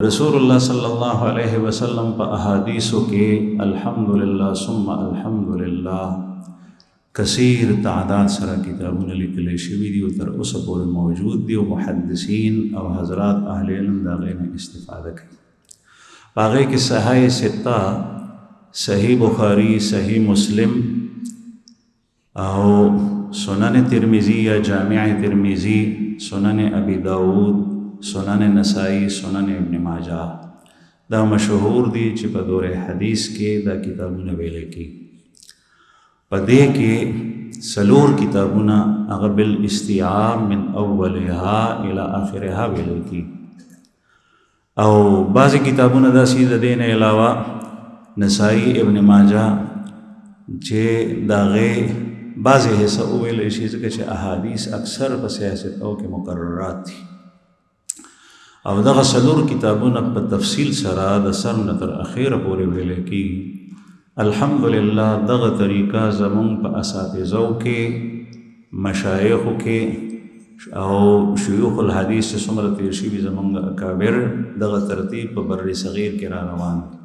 رسول الله صلی الله علیه وسلم په احادیثو کې الحمدلله ثم الحمدلله کثیر تعداد سره کتابونه لیکل شوي دي او تر اوسه پورې موجود دي او محدثین او حضرات اهل علم د هغې نه استفاده کوي. په هغې کې صحیح سته، صحیح بخاري، صحیح مسلم او سنن ترمذی یا جامع ترمذی، سنن ابی داود، سنن نسائی، سنن ابن ماجه دا مشهور دي چې په دور حدیث کې دا کتابونه ویل کېږي. په دې کې څلور کتابونه هغه بالاستیعاب من اولها الى آخرها ویل کېږي او بعضې کتابونه داسې د دې نه علاوه نسائی، ابن ماجه چې د هغې بعضې حصه وویلی شي ځکه چې احادیث اکثر په سیاستو کې مقررات دي او دغه څلور کتابونه په تفصیل سره د سر نه تر اخیره پورې ویل کېږي. الحمدلله دغه طریقه زمونږ په اساتذو کې، مشایخو کې او شیوخ الحدیث چې څومره تېر شوي زمونږ اکابر دغه ترتیب په بر صغیر کې را روان دي.